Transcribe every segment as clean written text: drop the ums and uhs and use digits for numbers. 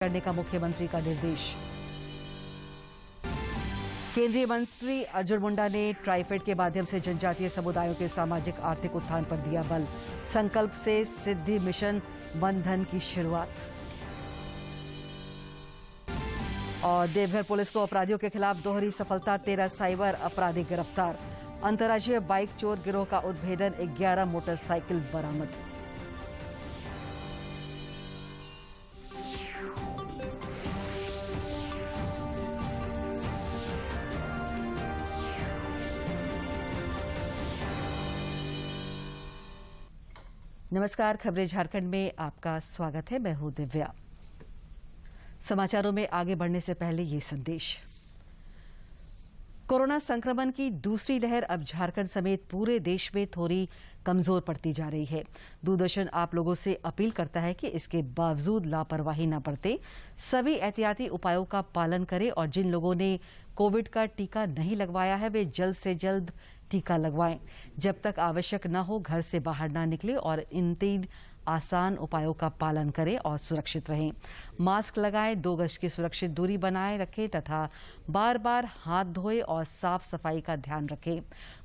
करने का मुख्यमंत्री का निर्देश। केंद्रीय मंत्री अर्जुन मुंडा ने ट्राइफेड के माध्यम से जनजातीय समुदायों के सामाजिक आर्थिक उत्थान पर दिया बल। संकल्प से सिद्धि मिशन वन धन की शुरुआत। और देवघर पुलिस को अपराधियों के खिलाफ दोहरी सफलता, 13 साइबर अपराधी गिरफ्तार। अंतर्राज्यीय बाइक चोर गिरोह का उद्भेदन, 11 मोटरसाइकिल बरामद। नमस्कार, खबरें झारखंड में आपका स्वागत है। मैं हूं दिव्या। समाचारों में आगे बढ़ने से पहले ये संदेश। कोरोना संक्रमण की दूसरी लहर अब झारखंड समेत पूरे देश में थोड़ी कमजोर पड़ती जा रही है। दूरदर्शन आप लोगों से अपील करता है कि इसके बावजूद लापरवाही न बरतें, सभी एहतियाती उपायों का पालन करें और जिन लोगों ने कोविड का टीका नहीं लगवाया है वे जल्द से जल्द टीका लगवाएं। जब तक आवश्यक न हो घर से बाहर न निकलें और इन 3 आसान उपायों का पालन करें और सुरक्षित रहें। मास्क लगाएं, 2 गज की सुरक्षित दूरी बनाए रखें तथा बार बार हाथ धोएं और साफ सफाई का ध्यान रखें।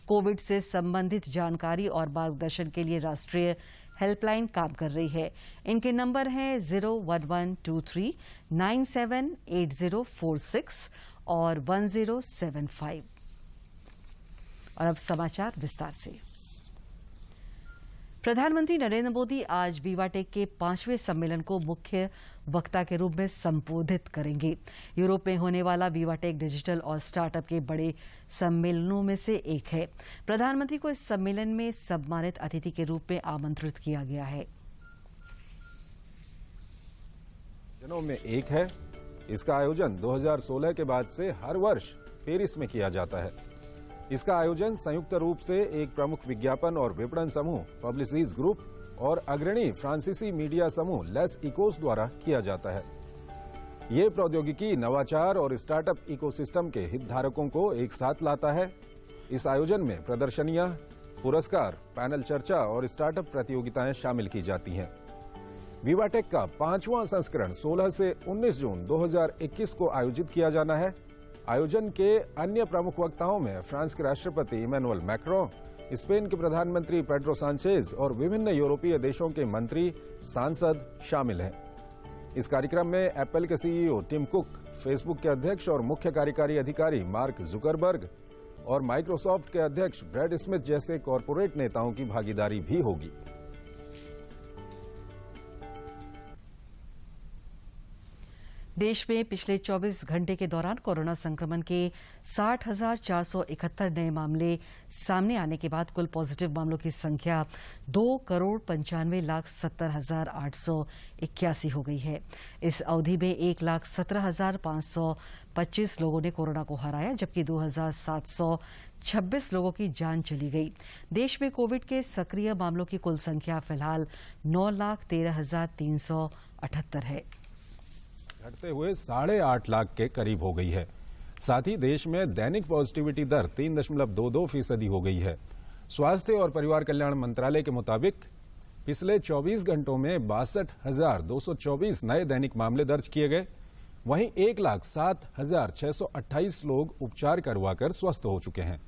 कोविड से संबंधित जानकारी और मार्गदर्शन के लिए राष्ट्रीय हेल्पलाइन काम कर रही है। इनके नंबर हैं 01123 978046 और 1075। और अब समाचार विस्तार से। प्रधानमंत्री नरेंद्र मोदी आज बीवाटेक के 5वें सम्मेलन को मुख्य वक्ता के रूप में संबोधित करेंगे। यूरोप में होने वाला बीवाटेक डिजिटल और स्टार्टअप के बड़े सम्मेलनों में से एक है। प्रधानमंत्री को इस सम्मेलन में सम्मानित अतिथि के रूप में आमंत्रित किया गया है। दिनों में एक है। इसका आयोजन 2016 के बाद से हर वर्ष पेरिस में किया जाता है। इसका आयोजन संयुक्त रूप से एक प्रमुख विज्ञापन और विपणन समूह पब्लिसीज ग्रुप और अग्रणी फ्रांसीसी मीडिया समूह लेस इकोस द्वारा किया जाता है। ये प्रौद्योगिकी, नवाचार और स्टार्टअप इकोसिस्टम के हितधारकों को एक साथ लाता है। इस आयोजन में प्रदर्शनियां, पुरस्कार, पैनल चर्चा और स्टार्टअप प्रतियोगिताएं शामिल की जाती हैं। बीवाटेक का 5वां संस्करण 16 से 19 जून 2021 को आयोजित किया जाना है। आयोजन के अन्य प्रमुख वक्ताओं में फ्रांस के राष्ट्रपति इमैनुअल मैक्रों, स्पेन के प्रधानमंत्री पेड्रो सांचेज और विभिन्न यूरोपीय देशों के मंत्री, सांसद शामिल हैं। इस कार्यक्रम में एप्पल के सीईओ टिम कुक, फेसबुक के अध्यक्ष और मुख्य कार्यकारी अधिकारी मार्क जुकरबर्ग और माइक्रोसॉफ्ट के अध्यक्ष ब्रैड स्मिथ जैसे कॉरपोरेट नेताओं की भागीदारी भी होगी। देश में पिछले 24 घंटे के दौरान कोरोना संक्रमण के 60,471 नए मामले सामने आने के बाद कुल पॉजिटिव मामलों की संख्या 2,95,70,881 हो गई है। इस अवधि में 1,17,525 लोगों ने कोरोना को हराया, जबकि 2,726 लोगों की जान चली गई। देश में कोविड के सक्रिय मामलों की कुल संख्या फिलहाल 9,13,378 है। घटते हुए 8.5 लाख के करीब हो गई है। साथ ही देश में दैनिक पॉजिटिविटी दर 3.22% हो गई है। स्वास्थ्य और परिवार कल्याण मंत्रालय के मुताबिक पिछले 24 घंटों में 62,224 नए दैनिक मामले दर्ज किए गए। वहीं 1,07,628 लोग उपचार करवाकर स्वस्थ हो चुके हैं,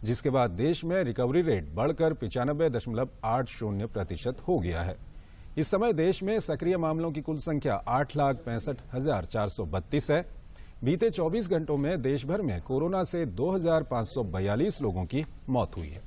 जिसके बाद देश में रिकवरी रेट बढ़कर 95.80% हो गया है। इस समय देश में सक्रिय मामलों की कुल संख्या 8,65,432 है। बीते 24 घंटों में देश भर में कोरोना से 2,542 लोगों की मौत हुई है।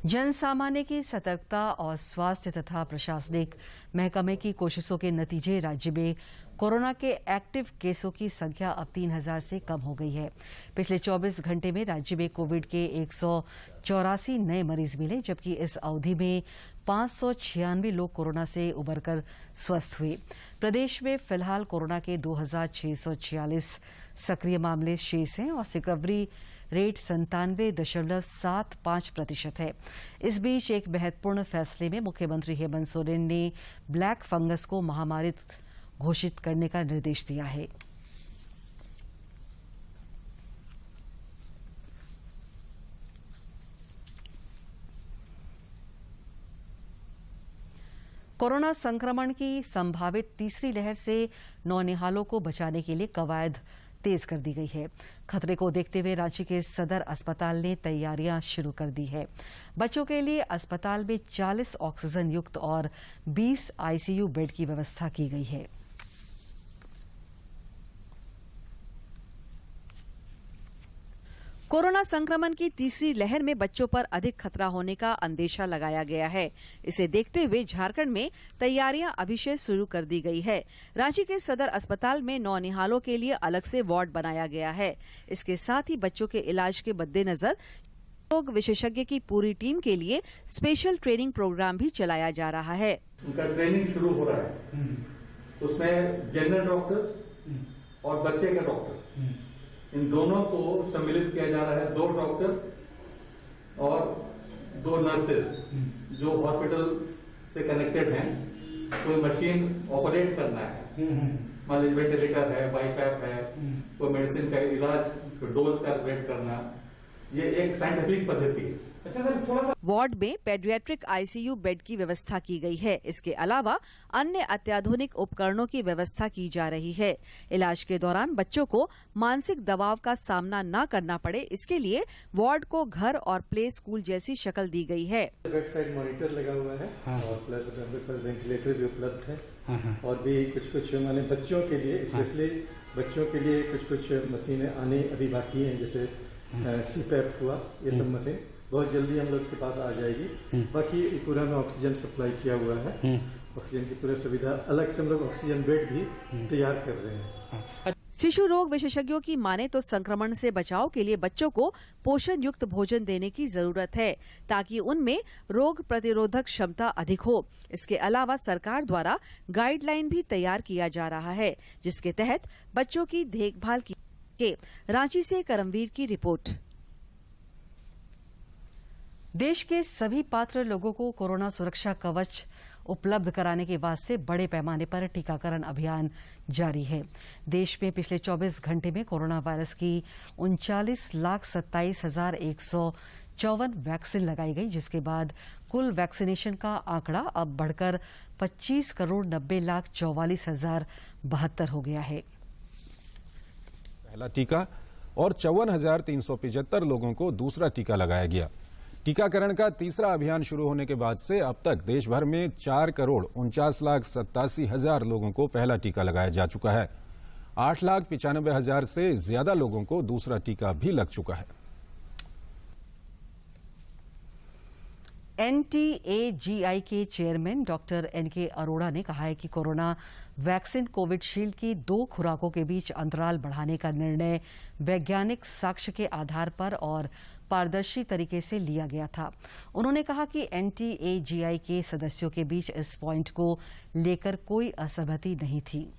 जन सामान्य की सतर्कता और स्वास्थ्य तथा प्रशासनिक महकमे की कोशिशों के नतीजे राज्य में कोरोना के एक्टिव केसों की संख्या अब 3,000 से कम हो गई है। पिछले 24 घंटे में राज्य में कोविड के 184 नए मरीज मिले, जबकि इस अवधि में 596 लोग कोरोना से उबरकर स्वस्थ हुए। प्रदेश में फिलहाल कोरोना के 2,646 सक्रिय मामले शेष हैं और रिकवरी रेट 97.75% है। इस बीच एक महत्वपूर्ण फैसले में मुख्यमंत्री हेमंत सोरेन ने ब्लैक फंगस को महामारी घोषित करने का निर्देश दिया है। कोरोना संक्रमण की संभावित तीसरी लहर से नौनिहालों को बचाने के लिए कवायद तेज कर दी गई है। खतरे को देखते हुए रांची के सदर अस्पताल ने तैयारियां शुरू कर दी है। बच्चों के लिए अस्पताल में 40 ऑक्सीजन युक्त और 20 आईसीयू बेड की व्यवस्था की गई है। कोरोना संक्रमण की तीसरी लहर में बच्चों पर अधिक खतरा होने का अंदेशा लगाया गया है। इसे देखते हुए झारखंड में तैयारियां अभी से शुरू कर दी गई है। रांची के सदर अस्पताल में नौनिहालों के लिए अलग से वार्ड बनाया गया है। इसके साथ ही बच्चों के इलाज के मद्देनजर रोग विशेषज्ञ की पूरी टीम के लिए स्पेशल ट्रेनिंग प्रोग्राम भी चलाया जा रहा है। उनका ट्रेनिंग शुरू हो रहा है। उसमें जनरल डॉक्टर्स और बच्चे का डॉक्टर, इन दोनों को सम्मिलित किया जा रहा है। 2 डॉक्टर और 2 नर्सेज जो हॉस्पिटल से कनेक्टेड हैं। कोई मशीन ऑपरेट करना है, मान लीजिए वेंटिलेटर है, बाईपैप है, कोई मेडिसिन का इलाज, डोज कैलकुलेट करना, ये एक साइंटिफिक पद्धति है। अच्छा सर, थोड़ा सा वार्ड में पेडियाट्रिक आईसीयू बेड की व्यवस्था की गई है। इसके अलावा अन्य अत्याधुनिक उपकरणों की व्यवस्था की जा रही है। इलाज के दौरान बच्चों को मानसिक दबाव का सामना न करना पड़े, इसके लिए वार्ड को घर और प्ले स्कूल जैसी शक्ल दी गई है। बेड साइड मॉनिटर लगा हुआ है और प्लस वेंटिलेटर भी उपलब्ध है और भी कुछ माने बच्चों के लिए, स्पेशली बच्चों के लिए कुछ मशीनें आने अभी बाकी हैं, जैसे सीपैप हुआ, ये सब मशीन बहुत जल्दी हम लोग के पास आ जाएगी। बाकी पूरा में ऑक्सीजन सप्लाई किया हुआ है, ऑक्सीजन की पूरी सुविधा, अलग से हम लोग ऑक्सीजन बेड भी तैयार कर रहे हैं। शिशु रोग विशेषज्ञों की माने तो संक्रमण से बचाव के लिए बच्चों को पोषण युक्त भोजन देने की जरूरत है, ताकि उनमें रोग प्रतिरोधक क्षमता अधिक हो। इसके अलावा सरकार द्वारा गाइडलाइन भी तैयार किया जा रहा है, जिसके तहत बच्चों की देखभाल की। रांची से करमवीर की रिपोर्ट। देश के सभी पात्र लोगों को कोरोना सुरक्षा कवच उपलब्ध कराने के वास्ते बड़े पैमाने पर टीकाकरण अभियान जारी है। देश में पिछले 24 घंटे में कोरोना वायरस की 39,27,154 वैक्सीन लगाई गई, जिसके बाद कुल वैक्सीनेशन का आंकड़ा अब बढ़कर 25,90,44,072 हो गया है। पहला टीका और 54,375 लोगों को दूसरा टीका लगाया गया। टीकाकरण का तीसरा अभियान शुरू होने के बाद से अब तक देश भर में 4,49,87,000 लोगों को पहला टीका लगाया जा चुका है। 8,95,000 से ज्यादा लोगों को दूसरा टीका भी लग चुका है। NTAGI के चेयरमैन डॉक्टर NK अरोड़ा ने कहा है कि कोरोना वैक्सीन कोविडशील्ड की 2 खुराकों के बीच अंतराल बढ़ाने का निर्णय वैज्ञानिक साक्ष्य के आधार पर और पारदर्शी तरीके से लिया गया था। उन्होंने कहा कि NTAGI के सदस्यों के बीच इस पॉइंट को लेकर कोई असहमति नहीं थी।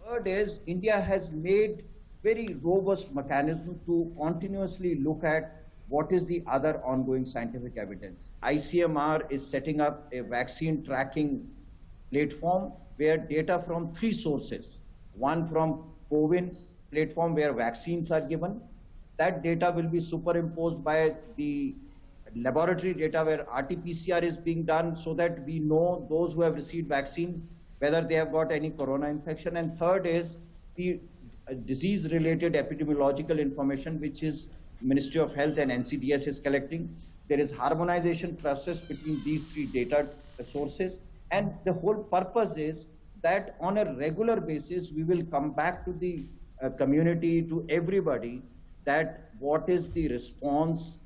Third is India has made very robust mechanism to continuously look at what is the other ongoing scientific evidence. ICMR is setting up a vaccine tracking platform where data from 3 sources, one from CoWIN platform where vaccines are given. That data will be superimposed by the laboratory data where RT-PCR is being done, so that we know those who have received vaccine, whether they have got any corona infection. And third is the disease-related epidemiological information, which is Ministry of Health and NCDS is collecting. There is harmonization process between these 3 data sources. And the whole purpose is that on a regular basis, we will come back to the community, to everybody, that what is the response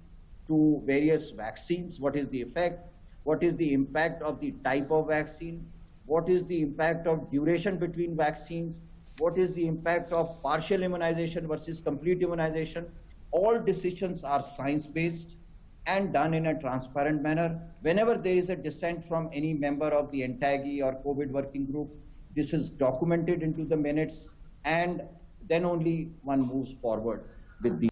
to various vaccines, what is the effect, what is the impact of the type of vaccine, what is the impact of duration between vaccines, what is the impact of partial immunization versus complete immunization. All decisions are science-based and done in a transparent manner. Whenever there is a dissent from any member of the NTAGI or COVID working group, this is documented into the minutes, and then only one moves forward with the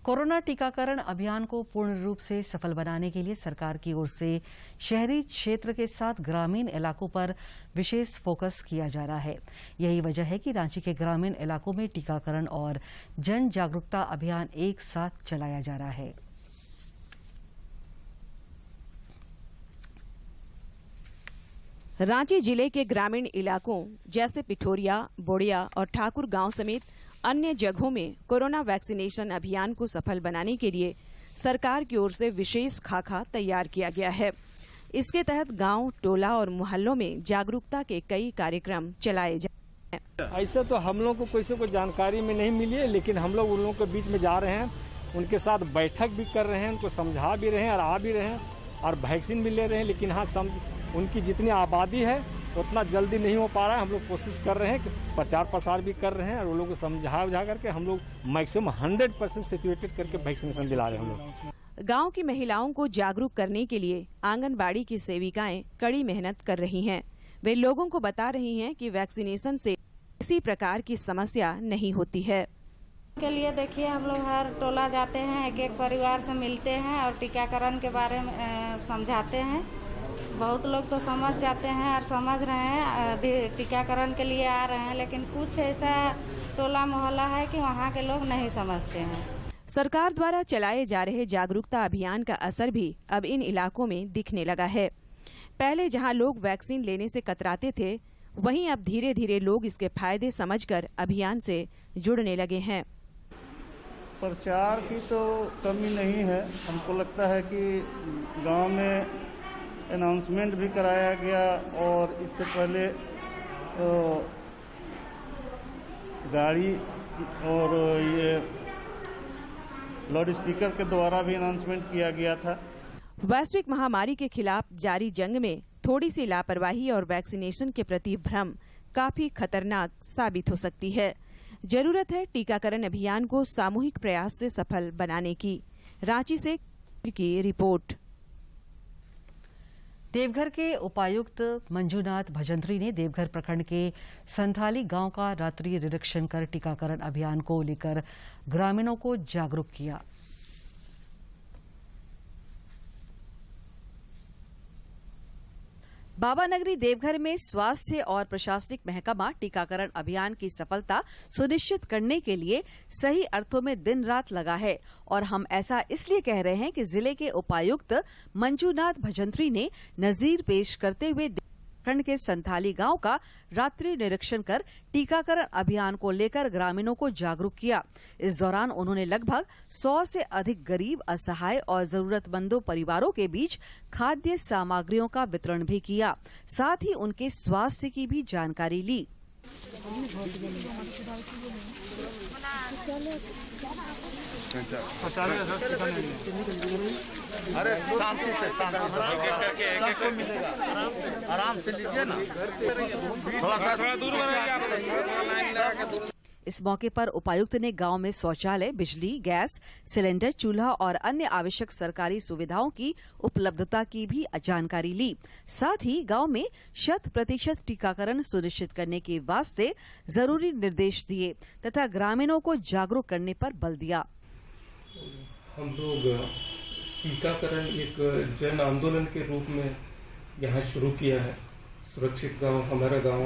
corona टीकाकरण अभियान को पूर्ण रूप से सफल बनाने के लिए सरकार की ओर से शहरी क्षेत्र के साथ ग्रामीण इलाकों पर विशेष फोकस किया जा रहा है। यही वजह है कि रांची के ग्रामीण इलाकों में टीकाकरण और जन जागरूकता अभियान एक साथ चलाया जा रहा है। रांची जिले के ग्रामीण इलाकों जैसे पिठोरिया, बोड़िया और ठाकुर गांव समेत अन्य जगहों में कोरोना वैक्सीनेशन अभियान को सफल बनाने के लिए सरकार की ओर से विशेष खाका तैयार किया गया है। इसके तहत गांव, टोला और मोहल्लों में जागरूकता के कई कार्यक्रम चलाए जा रहे हैं। ऐसे तो हम लोग को कोई जानकारी में नहीं मिली है, लेकिन हम लोग उन लोगों के बीच में जा रहे हैं, उनके साथ बैठक भी कर रहे हैं, उनको समझा भी रहे हैं और आ भी रहे हैं और वैक्सीन भी ले रहे हैं। लेकिन हाँ, उनकी जितनी आबादी है उतना जल्दी नहीं हो पा रहा है। हम लोग कोशिश कर रहे हैं कि प्रचार प्रसार भी कर रहे हैं और उन लोगों को समझा करके हम लोग मैक्सिमम 100% सिचुएटेड करके वैक्सीनेशन दिला रहे हैं हम लोग। गांव की महिलाओं को जागरूक करने के लिए आंगनबाड़ी की सेविकाएं कड़ी मेहनत कर रही हैं। वे लोगों को बता रही हैं कि वैक्सीनेशन से किसी प्रकार की समस्या नहीं होती है। के लिए देखिए, हम लोग हर टोला जाते हैं, एक एक परिवार से मिलते हैं और टीकाकरण के बारे में समझाते हैं। बहुत लोग तो समझ जाते हैं और समझ रहे हैं, टीकाकरण के लिए आ रहे हैं, लेकिन कुछ ऐसा टोला मोहल्ला है कि वहाँ के लोग नहीं समझते हैं। सरकार द्वारा चलाए जा रहे जागरूकता अभियान का असर भी अब इन इलाकों में दिखने लगा है। पहले जहां लोग वैक्सीन लेने से कतराते थे, वहीं अब धीरे धीरे लोग इसके फायदे समझकर अभियान से जुड़ने लगे हैं। प्रचार की तो कमी नहीं है। हमको लगता है कि गांव में अनाउंसमेंट भी कराया गया और इससे पहले गाड़ी और ये लाउड स्पीकर के द्वारा भी अनाउंसमेंट किया गया था। वैश्विक महामारी के खिलाफ जारी जंग में थोड़ी सी लापरवाही और वैक्सीनेशन के प्रति भ्रम काफी खतरनाक साबित हो सकती है। जरूरत है टीकाकरण अभियान को सामूहिक प्रयास से सफल बनाने की। रांची से की रिपोर्ट। देवघर के उपायुक्त मंजूनाथ भजंत्री ने देवघर प्रखंड के संथाली गांव का रात्रि निरीक्षण कर टीकाकरण अभियान को लेकर ग्रामीणों को जागरूक किया। बाबा नगरी देवघर में स्वास्थ्य और प्रशासनिक महकमा टीकाकरण अभियान की सफलता सुनिश्चित करने के लिए सही अर्थों में दिन रात लगा है और हम ऐसा इसलिए कह रहे हैं कि जिले के उपायुक्त मंजूनाथ भजंत्री ने नजीर पेश करते हुए खंड के संथाली गांव का रात्रि निरीक्षण कर टीकाकरण अभियान को लेकर ग्रामीणों को जागरूक किया। इस दौरान उन्होंने लगभग 100 से अधिक गरीब, असहाय और जरूरतमंदों परिवारों के बीच खाद्य सामग्रियों का वितरण भी किया। साथ ही उनके स्वास्थ्य की भी जानकारी ली। अरे शांति से आराम से लीजिए ना, थोड़ा दूर बनाइए आप। इस मौके पर उपायुक्त ने गांव में शौचालय, बिजली, गैस सिलेंडर, चूल्हा और अन्य आवश्यक सरकारी सुविधाओं की उपलब्धता की भी जानकारी ली। साथ ही गांव में 100% टीकाकरण सुनिश्चित करने के वास्ते जरूरी निर्देश दिए तथा ग्रामीणों को जागरूक करने पर बल दिया। हम लोग टीकाकरण एक जन आंदोलन के रूप में यहाँ शुरू किया है। सुरक्षित गांव हमारा गांव,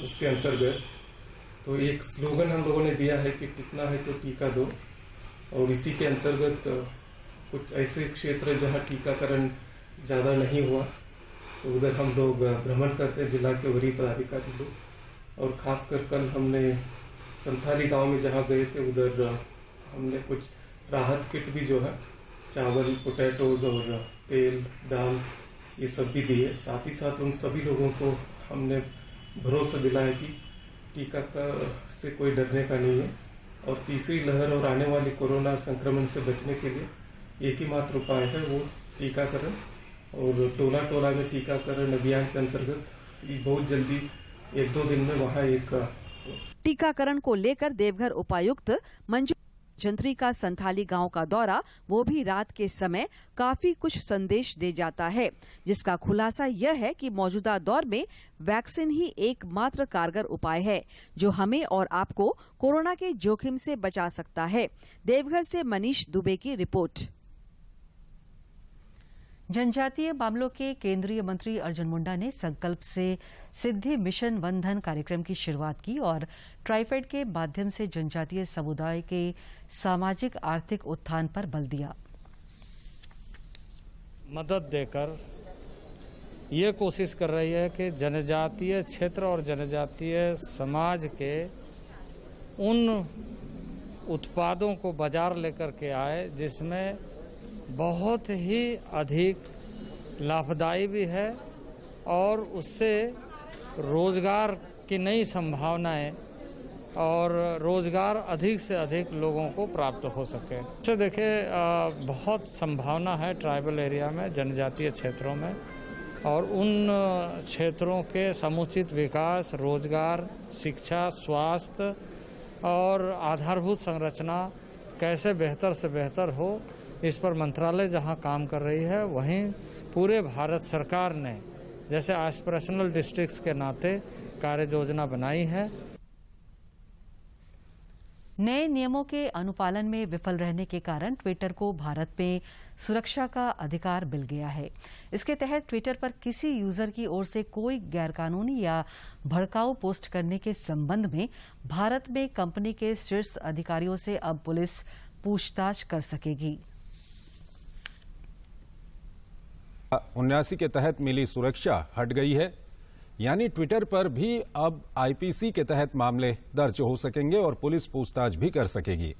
उसके अंतर्गत तो एक स्लोगन हम लोगों ने दिया है कि कितना है तो टीका दो। और इसी के अंतर्गत कुछ ऐसे क्षेत्र जहाँ टीकाकरण ज़्यादा नहीं हुआ तो उधर हम लोग भ्रमण करते हैं, जिला के वरीय पदाधिकारी लोग। और खासकर कल हमने संथाली गांव में जहाँ गए थे उधर हमने कुछ राहत किट भी जो है, चावल, पोटैटोज और तेल, दाल, ये सब भी दिए। साथ ही साथ उन सभी लोगों को हमने भरोसा दिलाया कि टीका से कोई डरने का नहीं है और तीसरी लहर और आने वाली कोरोना संक्रमण से बचने के लिए एक ही मात्र उपाय है, वो टीकाकरण। और टोला टोला में टीकाकरण अभियान के अंतर्गत बहुत जल्दी 1-2 दिन में वहाँ एक टीकाकरण को लेकर देवघर उपायुक्त मंजू भजंत्री का संथाली गांव का दौरा, वो भी रात के समय, काफी कुछ संदेश दे जाता है, जिसका खुलासा यह है कि मौजूदा दौर में वैक्सीन ही एकमात्र कारगर उपाय है जो हमें और आपको कोरोना के जोखिम से बचा सकता है। देवघर से मनीष दुबे की रिपोर्ट। जनजातीय मामलों के केंद्रीय मंत्री अर्जुन मुंडा ने संकल्प से सिद्धि मिशन वंदन कार्यक्रम की शुरुआत की और ट्राइफेड के माध्यम से जनजातीय समुदाय के सामाजिक आर्थिक उत्थान पर बल दिया। मदद देकर ये कोशिश कर रही है कि जनजातीय क्षेत्र और जनजातीय समाज के उन उत्पादों को बाजार लेकर के आए जिसमें बहुत ही अधिक लाभदायी भी है और उससे रोजगार की नई संभावनाएं और रोजगार अधिक से अधिक लोगों को प्राप्त हो सके। तो देखिए बहुत संभावना है ट्राइबल एरिया में, जनजातीय क्षेत्रों में, और उन क्षेत्रों के समुचित विकास, रोजगार, शिक्षा, स्वास्थ्य और आधारभूत संरचना कैसे बेहतर से बेहतर हो, इस पर मंत्रालय जहां काम कर रही है, वहीं पूरे भारत सरकार ने जैसे एस्पिरेशनल डिस्ट्रिक्ट्स के नाते कार्य योजना बनाई है। नए नियमों के अनुपालन में विफल रहने के कारण ट्विटर को भारत में सुरक्षा का अधिकार मिल गया है। इसके तहत ट्विटर पर किसी यूजर की ओर से कोई गैरकानूनी या भड़काऊ पोस्ट करने के संबंध में भारत में कंपनी के शीर्ष अधिकारियों से अब पुलिस पूछताछ कर सकेगी। 79 के तहत मिली सुरक्षा हट गई है, यानी ट्विटर पर भी अब आईपीसी के तहत मामले दर्ज हो सकेंगे और पुलिस पूछताछ भी कर सकेगी।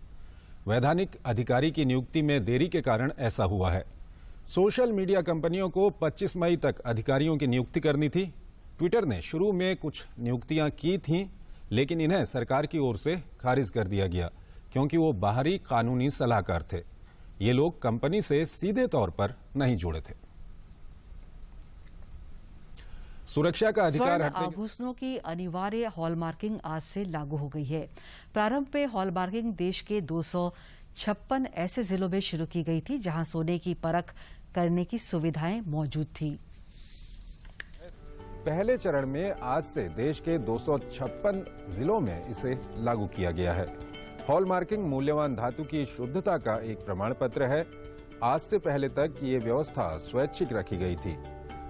वैधानिक अधिकारी की नियुक्ति में देरी के कारण ऐसा हुआ है। सोशल मीडिया कंपनियों को 25 मई तक अधिकारियों की नियुक्ति करनी थी। ट्विटर ने शुरू में कुछ नियुक्तियां की थीं, लेकिन इन्हें सरकार की ओर से खारिज कर दिया गया क्योंकि वो बाहरी कानूनी सलाहकार थे। ये लोग कंपनी से सीधे तौर पर नहीं जुड़े थे। सुरक्षा का अधिकार हटने आभूषणों की अनिवार्य हॉलमार्किंग आज से लागू हो गई है। प्रारंभ में हॉलमार्किंग देश के 256 ऐसे जिलों में शुरू की गई थी जहां सोने की परख करने की सुविधाएं मौजूद थी। पहले चरण में आज से देश के 256 जिलों में इसे लागू किया गया है। हॉलमार्किंग मूल्यवान धातु की शुद्धता का एक प्रमाण पत्र है। आज से पहले तक ये व्यवस्था स्वैच्छिक रखी गई थी।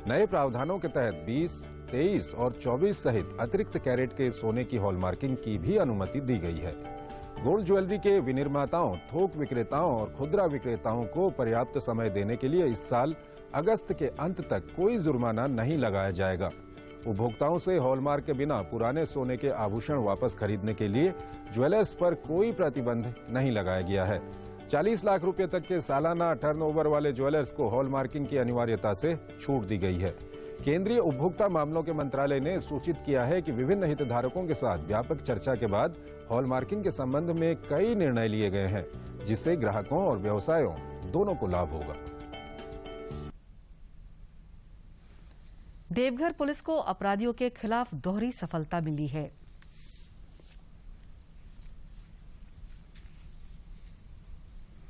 नए प्रावधानों के तहत 20, 23 और 24 सहित अतिरिक्त कैरेट के सोने की हॉलमार्किंग की भी अनुमति दी गई है। गोल्ड ज्वेलरी के विनिर्माताओं, थोक विक्रेताओं और खुदरा विक्रेताओं को पर्याप्त समय देने के लिए इस साल अगस्त के अंत तक कोई जुर्माना नहीं लगाया जाएगा। उपभोक्ताओं से हॉलमार्क के बिना पुराने सोने के आभूषण वापस खरीदने के लिए ज्वेलर्स पर कोई प्रतिबंध नहीं लगाया गया है। 40 लाख रुपए तक के सालाना टर्नओवर वाले ज्वेलर्स को हॉलमार्किंग की अनिवार्यता से छूट दी गई है। केंद्रीय उपभोक्ता मामलों के मंत्रालय ने सूचित किया है कि विभिन्न हितधारकों के साथ व्यापक चर्चा के बाद हॉलमार्किंग के संबंध में कई निर्णय लिए गए हैं, जिससे ग्राहकों और व्यवसायों दोनों को लाभ होगा। देवघर पुलिस को अपराधियों के खिलाफ दोहरी सफलता मिली है।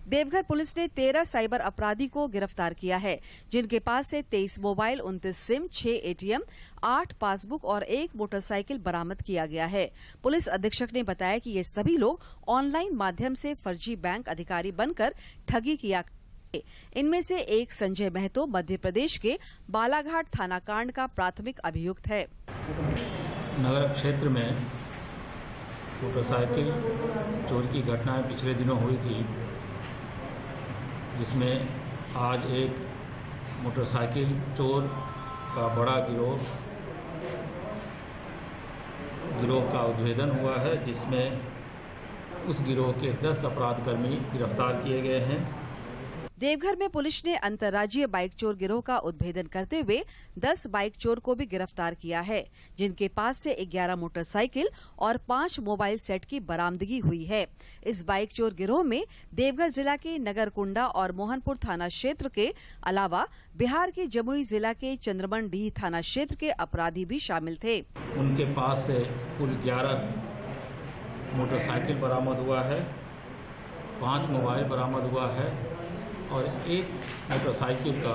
देवघर पुलिस ने 13 साइबर अपराधी को गिरफ्तार किया है, जिनके पास से 23 मोबाइल, 29 सिम, 6 एटीएम, 8 पासबुक और 1 मोटरसाइकिल बरामद किया गया है। पुलिस अधीक्षक ने बताया कि ये सभी लोग ऑनलाइन माध्यम से फर्जी बैंक अधिकारी बनकर ठगी किया। इनमें से एक संजय महतो मध्य प्रदेश के बालाघाट थाना कांड का प्राथमिक अभियुक्त है। नगर क्षेत्र में मोटरसाइकिल चोरी की घटनाएं पिछले दिनों हुई थी, जिसमें आज एक मोटरसाइकिल चोर का बड़ा गिरोह का उद्भेदन हुआ है, जिसमें उस गिरोह के 10 अपराधकर्मी गिरफ्तार किए गए हैं। देवघर में पुलिस ने अंतर्राज्यीय बाइक चोर गिरोह का उद्भेदन करते हुए 10 बाइक चोर को भी गिरफ्तार किया है, जिनके पास से 11 मोटरसाइकिल और 5 मोबाइल सेट की बरामदगी हुई है। इस बाइक चोर गिरोह में देवघर जिला के नगरकुंडा और मोहनपुर थाना क्षेत्र के अलावा बिहार के जमुई जिला के चंद्रमनडीह थाना क्षेत्र के अपराधी भी शामिल थे। उनके पास से कुल 11 मोटरसाइकिल बरामद हुआ है, 5 मोबाइल बरामद हुआ है और 1 मोटरसाइकिल का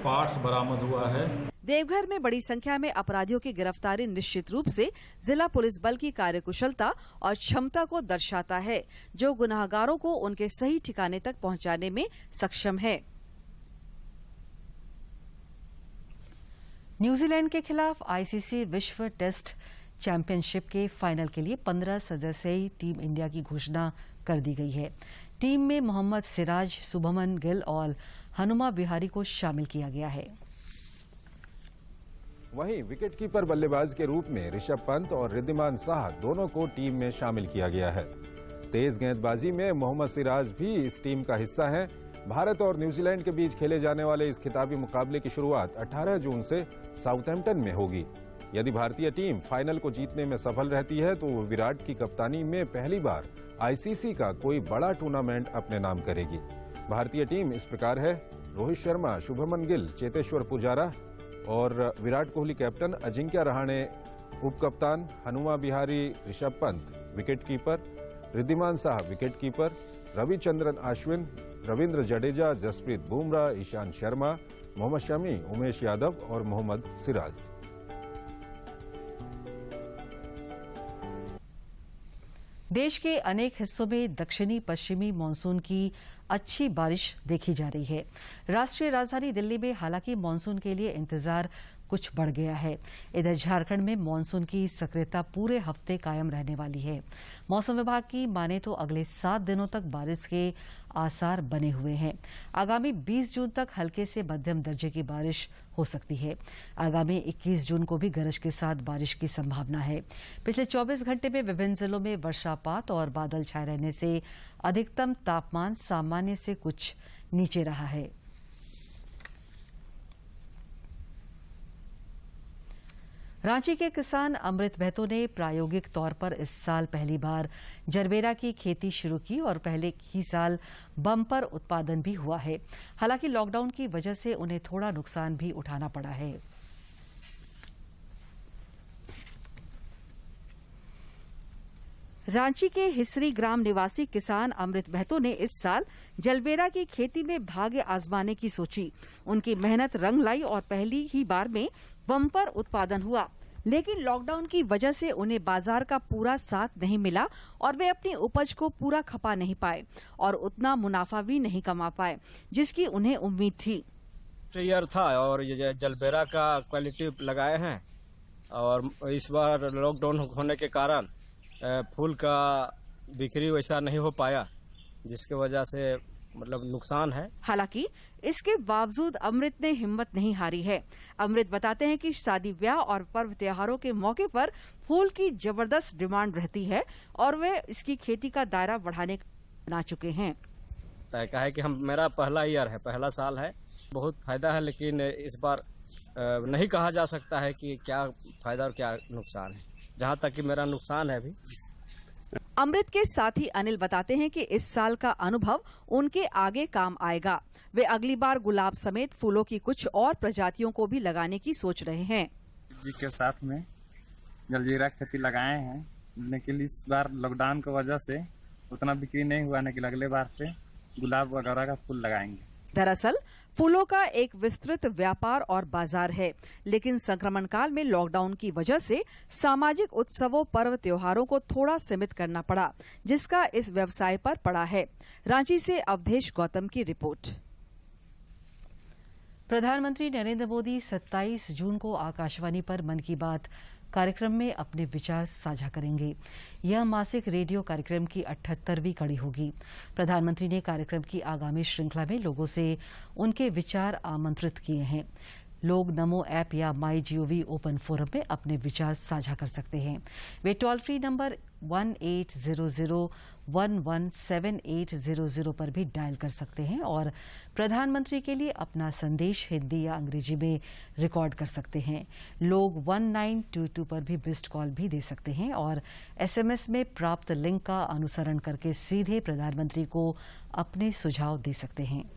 पार्ट्स बरामद हुआ है। देवघर में बड़ी संख्या में अपराधियों की गिरफ्तारी निश्चित रूप से जिला पुलिस बल की कार्यकुशलता और क्षमता को दर्शाता है, जो गुनाहगारों को उनके सही ठिकाने तक पहुंचाने में सक्षम है। न्यूजीलैंड के खिलाफ आईसीसी विश्व टेस्ट चैंपियनशिप के फाइनल के लिए 15 सदस्यीय टीम इंडिया की घोषणा कर दी गई है। टीम में मोहम्मद सिराज, शुभमन गिल और हनुमा विहारी को शामिल किया गया है। वहीं विकेटकीपर बल्लेबाज के रूप में ऋषभ पंत और रिद्धिमान साहा दोनों को टीम में शामिल किया गया है। तेज गेंदबाजी में मोहम्मद सिराज भी इस टीम का हिस्सा हैं। भारत और न्यूजीलैंड के बीच खेले जाने वाले इस खिताबी मुकाबले की शुरुआत 18 जून से साउथहैम्पटन में होगी। यदि भारतीय टीम फाइनल को जीतने में सफल रहती है तो वो विराट की कप्तानी में पहली बार आईसीसी का कोई बड़ा टूर्नामेंट अपने नाम करेगी। भारतीय टीम इस प्रकार है: रोहित शर्मा, शुभमन गिल, चेतेश्वर पुजारा और विराट कोहली कैप्टन, अजिंक्य रहाणे उप कप्तान, हनुमा विहारी ऋषभ पंत विकेटकीपर, रिद्धिमान साहा विकेटकीपर, रविचंद्रन अश्विन, रविंद्र जडेजा, जसप्रीत बुमराह, ईशांत शर्मा, मोहम्मद शमी, उमेश यादव और मोहम्मद सिराज। देश के अनेक हिस्सों में दक्षिणी पश्चिमी मानसून की अच्छी बारिश देखी जा रही है। राष्ट्रीय राजधानी दिल्ली में हालांकि मानसून के लिए इंतजार कुछ बढ़ गया है। इधर झारखंड में मानसून की सक्रियता पूरे हफ्ते कायम रहने वाली है। मौसम विभाग की माने तो अगले 7 दिनों तक बारिश के आसार बने हुए हैं। आगामी 20 जून तक हल्के से मध्यम दर्जे की बारिश हो सकती है। आगामी 21 जून को भी गरज के साथ बारिश की संभावना है। पिछले 24 घंटे में विभिन्न जिलों में वर्षापात और बादल छाए रहने से अधिकतम तापमान सामान्य से कुछ नीचे रहा है। रांची के किसान अमृत महतो ने प्रायोगिक तौर पर इस साल पहली बार जरबेरा की खेती शुरू की और पहले ही साल बम्पर उत्पादन भी हुआ है। हालांकि लॉकडाउन की वजह से उन्हें थोड़ा नुकसान भी उठाना पड़ा है। रांची के हिसरी ग्राम निवासी किसान अमृत महतो ने इस साल जलबेरा की खेती में भाग्य आजमाने की सोची। उनकी मेहनत रंग लाई और पहली ही बार में बम्पर उत्पादन हुआ, लेकिन लॉकडाउन की वजह से उन्हें बाजार का पूरा साथ नहीं मिला और वे अपनी उपज को पूरा खपा नहीं पाए और उतना मुनाफा भी नहीं कमा पाए जिसकी उन्हें उम्मीद थी। ईयर था और ये जलबेरा का क्वालिटी लगाए हैं और इस बार लॉकडाउन होने के कारण फूल का बिक्री वैसा नहीं हो पाया, जिसकी वजह से मतलब नुकसान है। हालांकि इसके बावजूद अमृत ने हिम्मत नहीं हारी है। अमृत बताते हैं कि शादी ब्याह और पर्व त्योहारों के मौके पर फूल की जबरदस्त डिमांड रहती है और वे इसकी खेती का दायरा बढ़ाने बना चुके हैं। तय है कि मेरा पहला ईयर है, पहला साल है, बहुत फायदा है, लेकिन इस बार नहीं कहा जा सकता है कि क्या फायदा और क्या नुकसान है। जहाँ तक कि मेरा नुकसान है अभी। अमृत के साथ ही अनिल बताते हैं कि इस साल का अनुभव उनके आगे काम आएगा। वे अगली बार गुलाब समेत फूलों की कुछ और प्रजातियों को भी लगाने की सोच रहे हैं। जी के साथ में जलजीरा खेती लगाए हैं, लेकिन इस बार लॉकडाउन की वजह से उतना बिक्री नहीं हुआ, लेकिन अगले बार से गुलाब वगैरह का फूल लगाएंगे। दरअसल फूलों का एक विस्तृत व्यापार और बाजार है, लेकिन संक्रमण काल में लॉकडाउन की वजह से सामाजिक उत्सवों, पर्व त्योहारों को थोड़ा सीमित करना पड़ा, जिसका इस व्यवसाय पर पड़ा है। रांची से अवधेश गौतम की रिपोर्ट। प्रधानमंत्री नरेंद्र मोदी 27 जून को आकाशवाणी पर मन की बात कार्यक्रम में अपने विचार साझा करेंगे। यह मासिक रेडियो कार्यक्रम की 78वीं कड़ी होगी। प्रधानमंत्री ने कार्यक्रम की आगामी श्रृंखला में लोगों से उनके विचार आमंत्रित किए हैं। लोग नमो ऐप या माई जीओवी ओपन फोरम में अपने विचार साझा कर सकते हैं। वे टोल फ्री नंबर 1800-117800 पर भी डायल कर सकते हैं और प्रधानमंत्री के लिए अपना संदेश हिंदी या अंग्रेजी में रिकॉर्ड कर सकते हैं। लोग 1922 पर भी मिस्ड कॉल भी दे सकते हैं और एसएमएस में प्राप्त लिंक का अनुसरण करके सीधे प्रधानमंत्री को अपने सुझाव दे सकते हैं।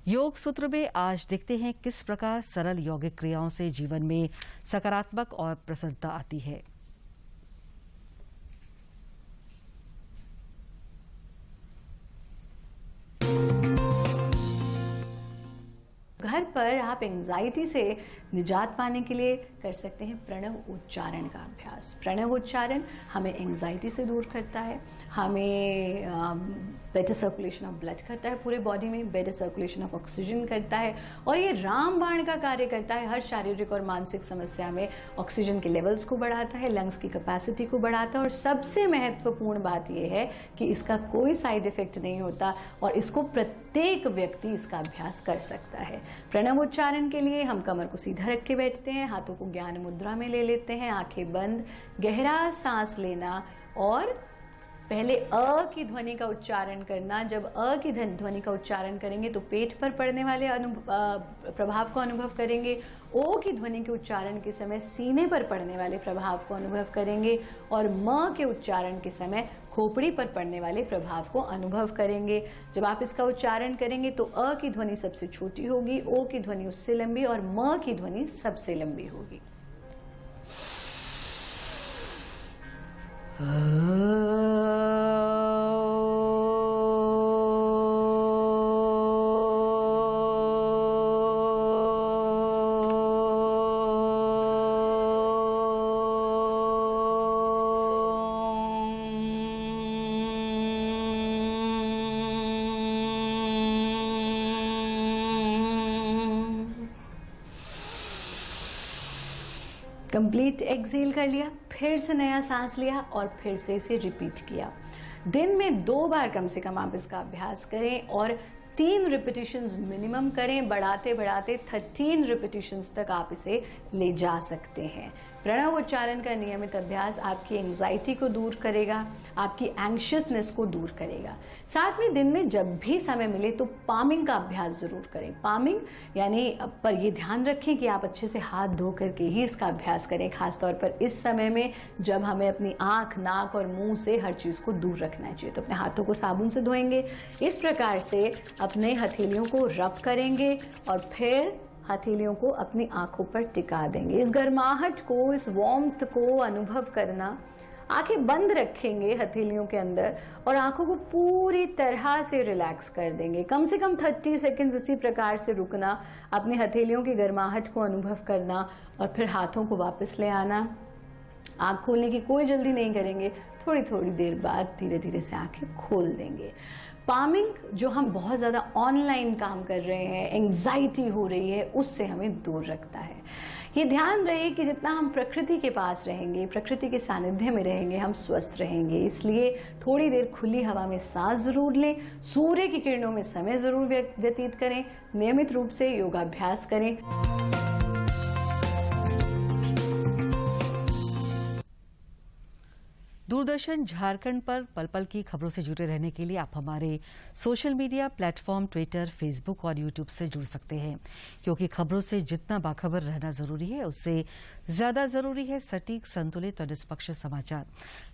योग सूत्र में आज देखते हैं किस प्रकार सरल यौगिक क्रियाओं से जीवन में सकारात्मक और प्रसन्नता आती है। घर पर आप एंजाइटी से निजात पाने के लिए कर सकते हैं प्रणव उच्चारण का अभ्यास। प्रणव उच्चारण हमें एंजाइटी से दूर करता है, हमें बेटर सर्कुलेशन ऑफ ब्लड करता है पूरे बॉडी में, बेटर सर्कुलेशन ऑफ ऑक्सीजन करता है और ये रामबाण का कार्य करता है। हर शारीरिक और मानसिक समस्या में ऑक्सीजन के लेवल्स को बढ़ाता है, लंग्स की कैपेसिटी को बढ़ाता है और सबसे महत्वपूर्ण बात यह है कि इसका कोई साइड इफेक्ट नहीं होता और इसको प्रत्येक व्यक्ति इसका अभ्यास कर सकता है। प्रणव उच्चारण के लिए हम कमर को सीधा रख के बैठते हैं, हाथों को ज्ञान मुद्रा में ले लेते हैं, आंखें बंद, गहरा सांस लेना और पहले अ की ध्वनि का उच्चारण करना। जब अ की ध्वनि का उच्चारण करेंगे तो पेट पर पड़ने वाले प्रभाव को अनुभव करेंगे। ओ की ध्वनि के उच्चारण के समय सीने पर पड़ने वाले प्रभाव को अनुभव करेंगे और म के उच्चारण के समय खोपड़ी पर पड़ने वाले प्रभाव को अनुभव करेंगे। जब आप इसका उच्चारण करेंगे तो अ की ध्वनि सबसे छोटी होगी, ओ की ध्वनि उससे लंबी और म की ध्वनि सबसे लंबी होगी। कंप्लीट एक्सहेल कर लिया, फिर से नया सांस लिया और फिर से इसे रिपीट किया। दिन में 2 बार कम से कम आप इसका अभ्यास करें और 3 रिपीटिशंस मिनिमम करें। बढ़ाते बढ़ाते 13 रिपीटिशंस तक आप इसे ले जा सकते हैं। प्रणव उच्चारण का नियमित अभ्यास आपकी एंजाइटी को दूर करेगा, आपकी एंग्शियसनेस को दूर करेगा। साथ में दिन में जब भी समय मिले तो पामिंग का अभ्यास जरूर करें। पामिंग यानी पर ये ध्यान रखें कि आप अच्छे से हाथ धो करके ही इसका अभ्यास करें, खासतौर पर इस समय में जब हमें अपनी आंख, नाक और मुंह से हर चीज को दूर रखना चाहिए। तो अपने हाथों को साबुन से धोएंगे, इस प्रकार से अपने हथेलियों को रब करेंगे और फिर हथेलियों को अपनी आंखों पर टिका देंगे। इस गर्माहट को, इस वार्मथ को अनुभव करना। आंखें बंद रखेंगे हथेलियों के अंदर और आंखों को पूरी तरह से रिलैक्स कर देंगे। कम से कम 30 सेकंड्स इसी प्रकार से रुकना, अपनी हथेलियों की गर्माहट को अनुभव करना और फिर हाथों को वापस ले आना। आंख खोलने की कोई जल्दी नहीं करेंगे, थोड़ी थोड़ी देर बाद धीरे धीरे से आंखें खोल देंगे। पामिंग जो हम बहुत ज़्यादा ऑनलाइन काम कर रहे हैं, एंग्जाइटी हो रही है, उससे हमें दूर रखता है। ये ध्यान रहे कि जितना हम प्रकृति के पास रहेंगे, प्रकृति के सानिध्य में रहेंगे, हम स्वस्थ रहेंगे। इसलिए थोड़ी देर खुली हवा में सांस जरूर लें, सूर्य की किरणों में समय जरूर व्यतीत करें, नियमित रूप से योगाभ्यास करें। दूरदर्शन झारखंड पर पल पल की खबरों से जुड़े रहने के लिए आप हमारे social media platform Twitter, Facebook और यूट्यूब से जुड़ सकते हैं, क्योंकि खबरों से जितना बाखबर रहना जरूरी है उससे ज्यादा जरूरी है सटीक, संतुलित और निष्पक्ष समाचार।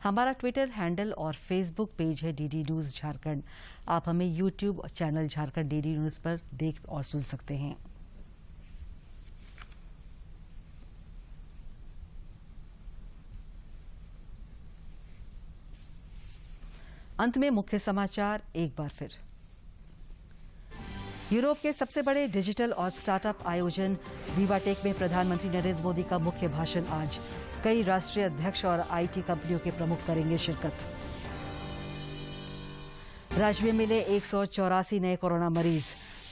हमारा ट्विटर हैंडल और फेसबुक पेज है डीडी न्यूज झारखंड। आप हमें YouTube channel Jharkhand DD news पर देख और सुन सकते हैं। अंत में मुख्य समाचार एक बार फिर। यूरोप के सबसे बड़े डिजिटल और स्टार्टअप आयोजन विवाटेक में प्रधानमंत्री नरेंद्र मोदी का मुख्य भाषण आज। कई राष्ट्रीय अध्यक्ष और आईटी कंपनियों के प्रमुख करेंगे शिरकत। राज्य में मिले 184 नए कोरोना मरीज,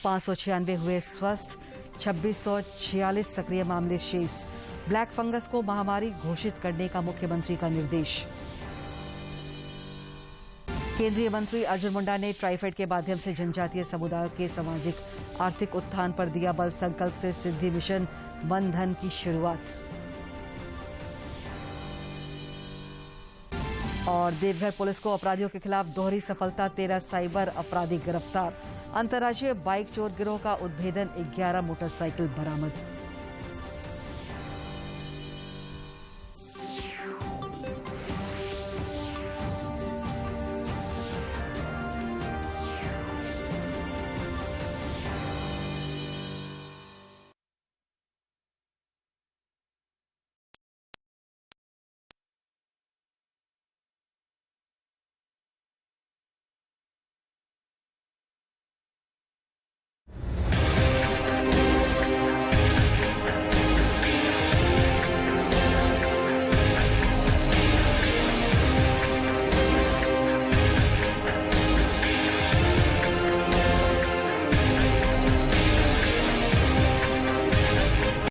596 हुए स्वस्थ, 2646 सक्रिय मामले शेष। ब्लैक फंगस को महामारी घोषित करने का मुख्यमंत्री का निर्देश। केंद्रीय मंत्री अर्जुन मुंडा ने ट्राइफेड के माध्यम से जनजातीय समुदायों के सामाजिक आर्थिक उत्थान पर दिया बल। संकल्प से सिद्धि मिशन वन धन की शुरुआत। और देवघर पुलिस को अपराधियों के खिलाफ दोहरी सफलता, 13 साइबर अपराधी गिरफ्तार। अंतर्राज्यीय बाइक चोर गिरोह का उद्भेदन, 11 मोटरसाइकिल बरामद।